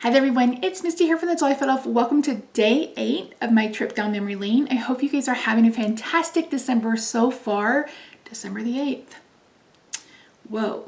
Hi there everyone, it's Misty here from TheJollyFatElf. Welcome to day 8 of my trip down memory lane. I hope you guys are having a fantastic December so far. December the 8th. Whoa.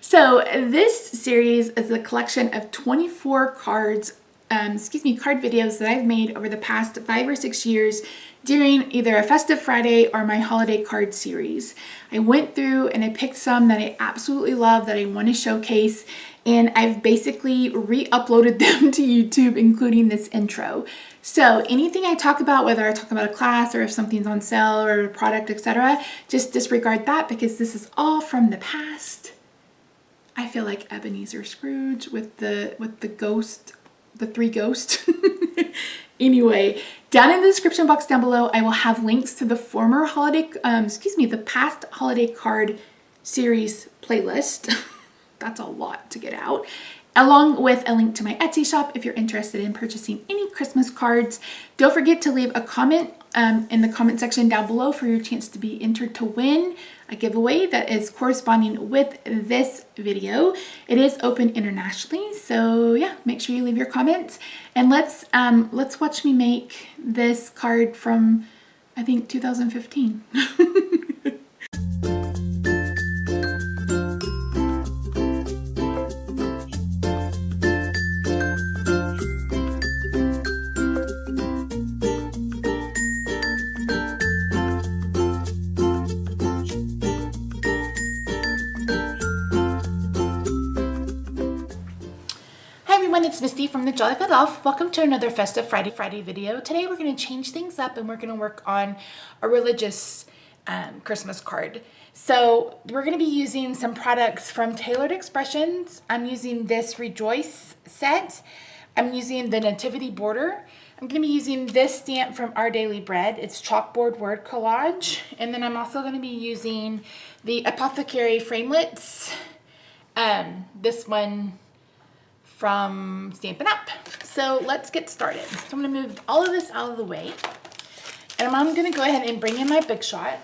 So this series is a collection of 24 cards, card videos that I've made over the past 5 or 6 years during either a Festive Friday or my holiday card series. I went through and I picked some that I absolutely love that I want to showcase, and I've basically re-uploaded them to YouTube, including this intro. So anything I talk about, whether I talk about a class or if something's on sale or a product, etc., just disregard that because this is all from the past. I feel like Ebenezer Scrooge with the ghost, the 3 ghosts. Anyway, down in the description box down below, I will have links to the former holiday, the past holiday card series playlist. That's a lot to get out, along with a link to my Etsy shop if you're interested in purchasing any Christmas cards. Don't forget to leave a comment in the comment section down below for your chance to be entered to win a giveaway that is corresponding with this video. It is open internationally, so yeah, make sure you leave your comments, and let's watch me make this card from, I think, 2015. It's Misty from TheJollyFatElf. Welcome to another Festive Friday video. Today we're going to change things up and we're going to work on a religious Christmas card. So we're going to be using some products from Tailored Expressions. I'm using this Rejoice set. I'm using the Nativity border. I'm going to be using this stamp from Our Daily Bread. It's chalkboard word collage. And then I'm also going to be using the Apothecary framelits. This one from Stampin' Up. So let's get started. So I'm going to move all of this out of the way, and I'm going to go ahead and bring in my Big Shot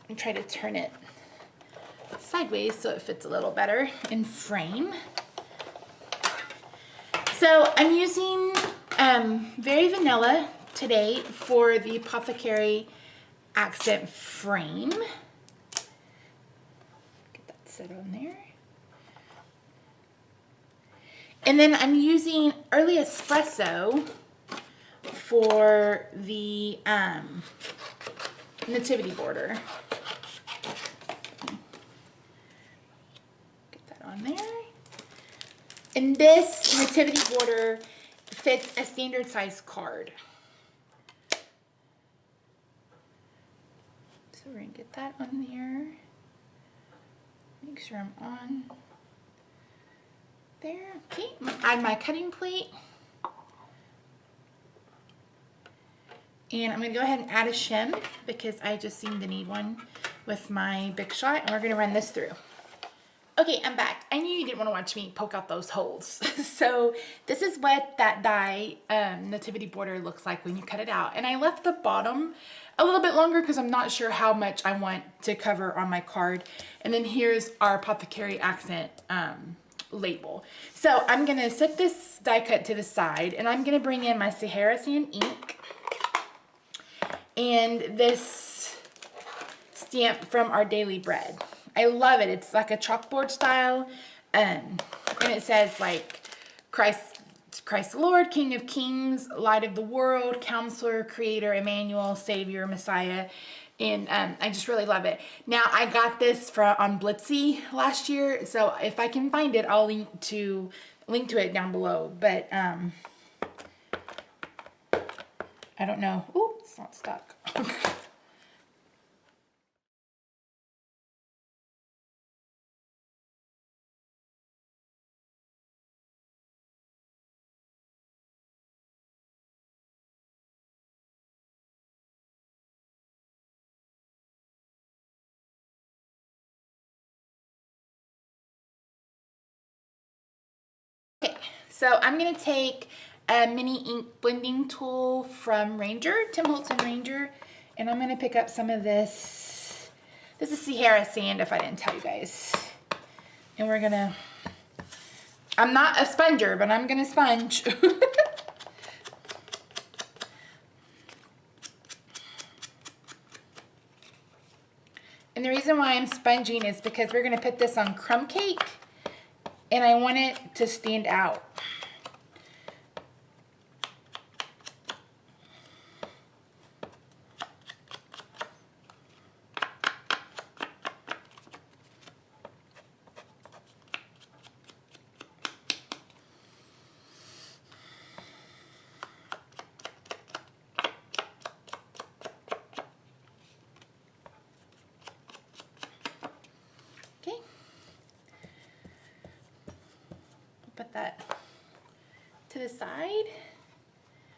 and try to turn it sideways so it fits a little better in frame. So I'm using Very Vanilla today for the Apothecary accent frame. On there, and then I'm using Early Espresso for the Nativity border. Get that on there, and this Nativity border fits a standard size card. So we're gonna get that on there. Make sure I'm on there. Okay, I'm gonna add my cutting plate. And I'm gonna go ahead and add a shim because I just seem to need one with my Big Shot, and we're gonna run this through. Okay, I'm back. I knew you didn't want to watch me poke out those holes. So this is what that die Nativity border looks like when you cut it out. And I left the bottom a little bit longer because I'm not sure how much I want to cover on my card. And then here's our Apothecary accent label. So I'm going to set this die cut to the side, and I'm going to bring in my Sahara Sand ink and this stamp from Our Daily Bread. I love it. It's like a chalkboard style, and it says like Christ the Lord, King of Kings, Light of the World, Counselor, Creator, Emmanuel, Savior, Messiah, and I just really love it. Now I got this on Blitsy last year, so if I can find it, I'll link to it down below. But I don't know. Ooh, it's not stuck. Okay, so I'm going to take a mini ink blending tool from Tim Holtz and Ranger, and I'm going to pick up some of this. This is Sahara Sand, if I didn't tell you guys. And we're gonna, I'm not a sponger, but I'm gonna sponge. And the reason why I'm sponging is because we're gonna put this on crumb cake and I want it to stand out. Put that to the side.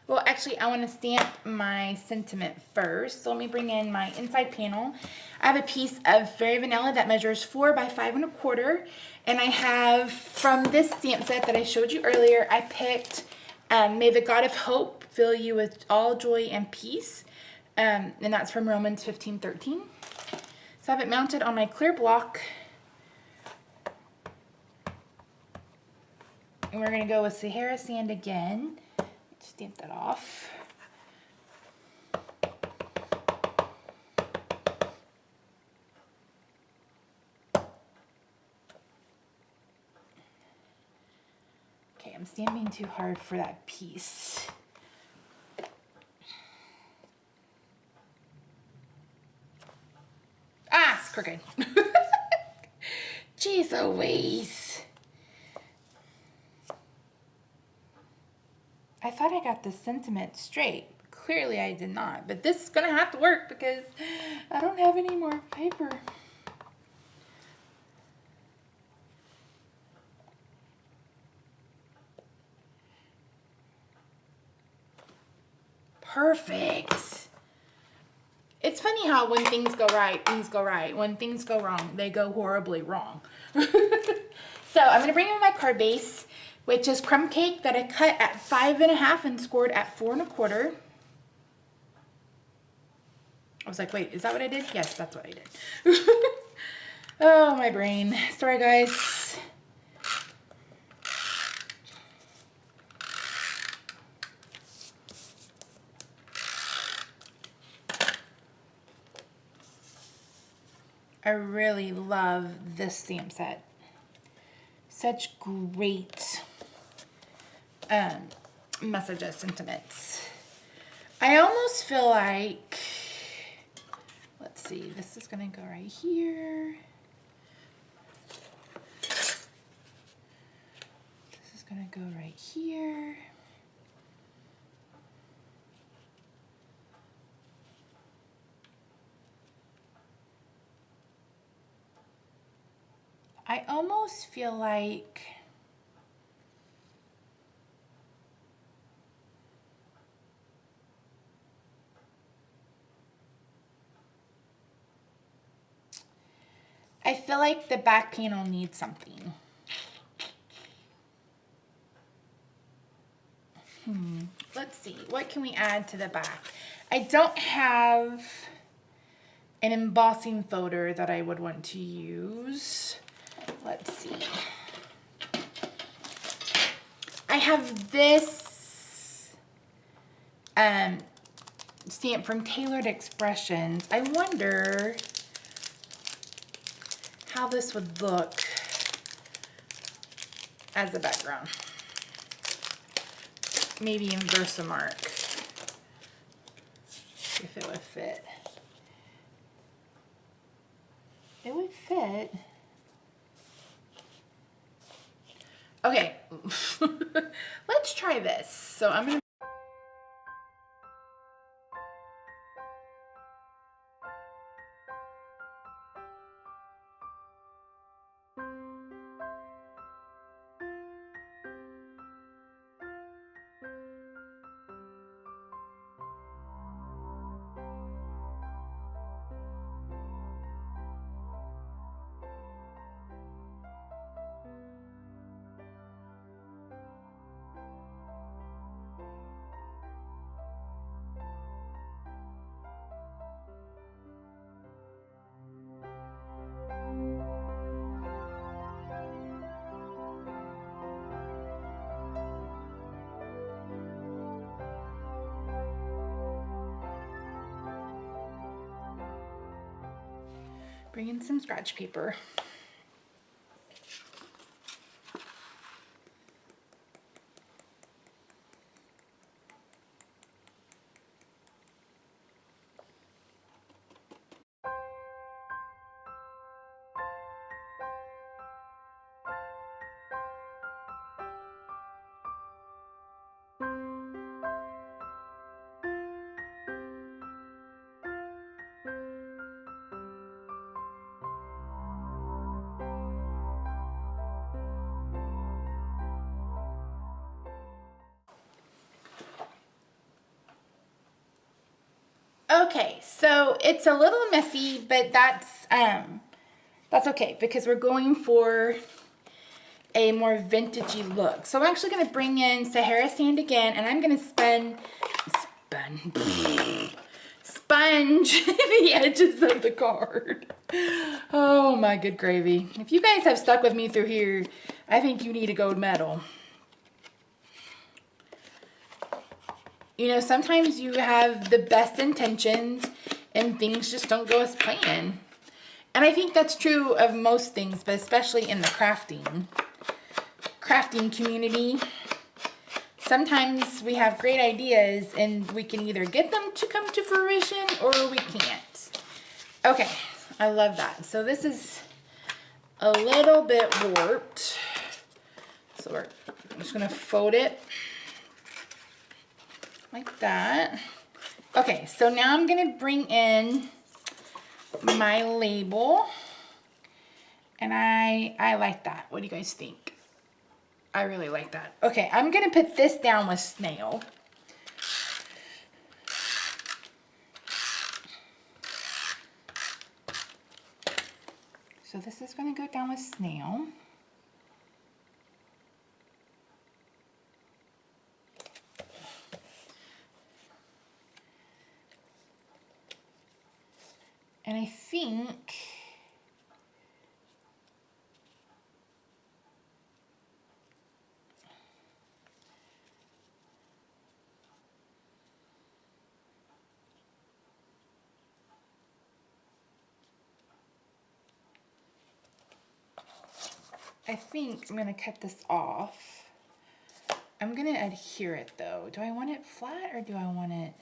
Well, actually, I want to stamp my sentiment first. So let me bring in my inside panel. I have a piece of Fairy Vanilla that measures 4 by 5 1/4. And I have, from this stamp set that I showed you earlier, I picked May the God of Hope fill you with all joy and peace. And that's from Romans 15:13. So I have it mounted on my clear block. And we're going to go with Sahara Sand again. Stamp that off. Okay, I'm stamping too hard for that piece. Ah, it's crooked. Jeez Louise. I thought I got the sentiment straight. Clearly I did not, but this is gonna have to work because I don't have any more paper. Perfect. It's funny how when things go right, things go right. When things go wrong, they go horribly wrong. So I'm gonna bring in my card base, which is crumb cake that I cut at 5 1/2 and scored at 4 1/4. I was like, wait, is that what I did? Yes, that's what I did. Oh, my brain. Sorry, guys. I really love this stamp set. Such great messages, sentiments. I almost feel like, let's see, this is gonna go right here. This is gonna go right here. I almost feel like the back panel needs something. Let's see, what can we add to the back? I don't have an embossing folder that I would want to use. Let's see. I have this stamp from Tailored Expressions. I wonder how this would look as a background. Maybe in Versamark, if it would fit. It would fit. Okay, let's try this. So I'm gonna Bring in some scratch paper. Okay, so it's a little messy, but that's okay because we're going for a more vintagey look. So I'm actually going to bring in Sahara sand again, and I'm going to sponge the edges of the card. Oh my good gravy. If you guys have stuck with me through here, I think you need a gold medal. You know, sometimes you have the best intentions and things just don't go as planned. And I think that's true of most things, but especially in the crafting community. Sometimes we have great ideas and we can either get them to come to fruition or we can't. Okay, I love that. So this is a little bit warped. So I'm just gonna fold it like that. Okay, so now I'm gonna bring in my label, and I like that. What do you guys think? I really like that. Okay, I'm gonna put this down with snail. So this is gonna go down with snail. And I think I'm going to cut this off. I'm going to adhere it though. Do I want it flat or do I want it...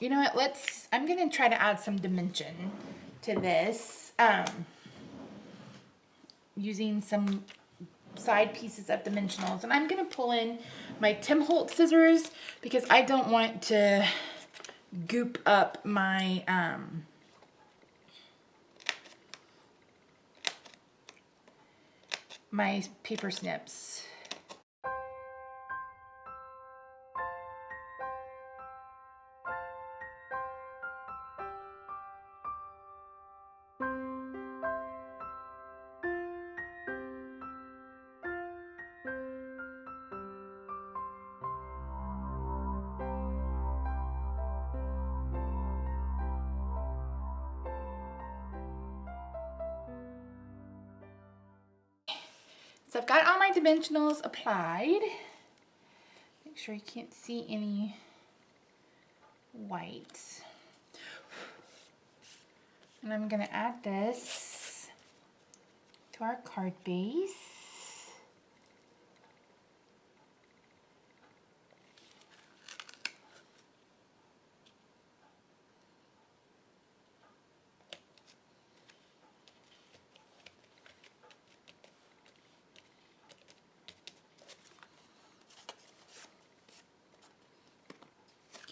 You know what, I'm going to try to add some dimension to this. Using some side pieces of dimensionals. And I'm going to pull in my Tim Holtz scissors because I don't want to goop up my... my paper snips. So I've got all my dimensionals applied. Make sure you can't see any white. And I'm gonna add this to our card base.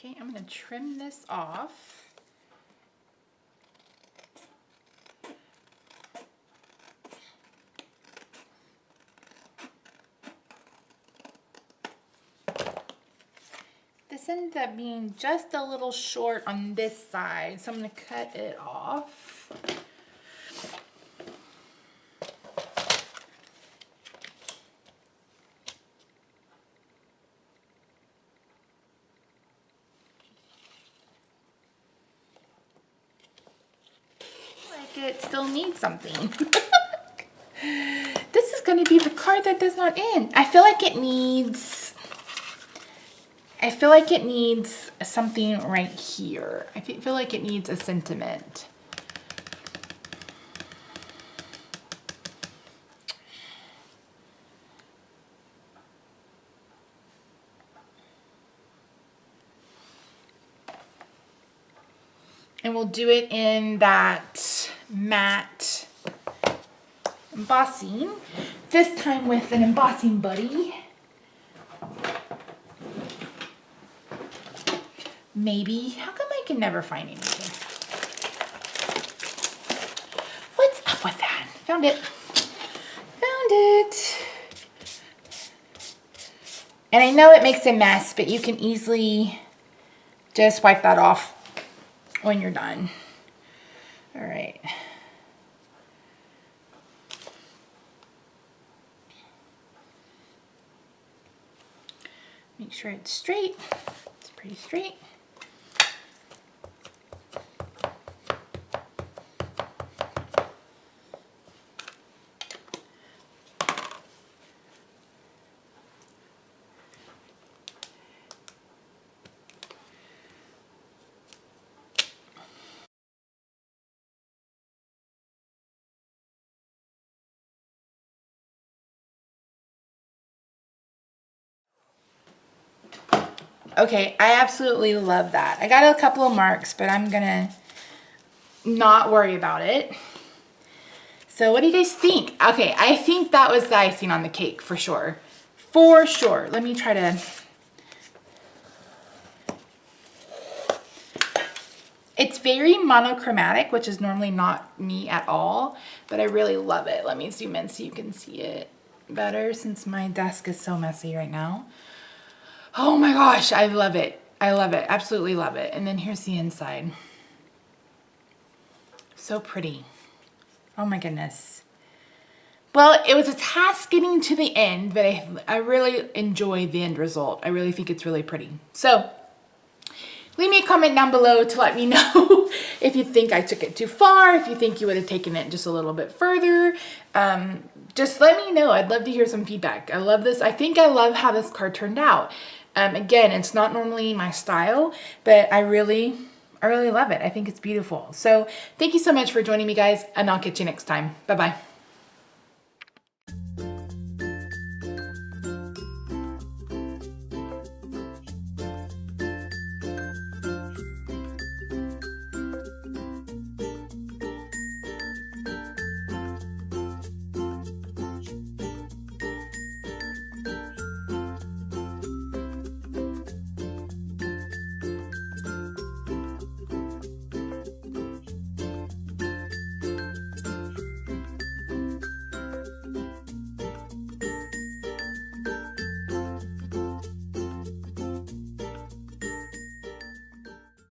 Okay, I'm going to trim this off. This ended up being just a little short on this side, so I'm going to cut it off. It still needs something. This is going to be the card that does not end. I feel like it needs I feel like it needs something right here. I feel like it needs a sentiment. And we'll do it in that matte embossing, this time with an embossing buddy. Maybe. How come I can never find anything? What's up with that? Found it. Found it. And I know it makes a mess, but you can easily just wipe that off when you're done. All right. Make sure it's straight. It's pretty straight. Okay, I absolutely love that. I got a couple of marks, but I'm gonna not worry about it. So what do you guys think? Okay, I think that was the icing on the cake for sure. For sure. Let me try to... It's very monochromatic, which is normally not me at all, but I really love it. Let me zoom in so you can see it better since my desk is so messy right now. Oh my gosh, I love it. I love it. Absolutely love it. And then here's the inside. So pretty. Oh my goodness. Well, it was a task getting to the end, but I really enjoy the end result. I really think it's really pretty. So leave me a comment down below to let me know if you think I took it too far, if you think you would have taken it just a little bit further. Just let me know. I'd love to hear some feedback. I love this. I think I love how this card turned out. Again, it's not normally my style, but I really love it. I think it's beautiful. So thank you so much for joining me, guys, and I'll catch you next time. Bye-bye.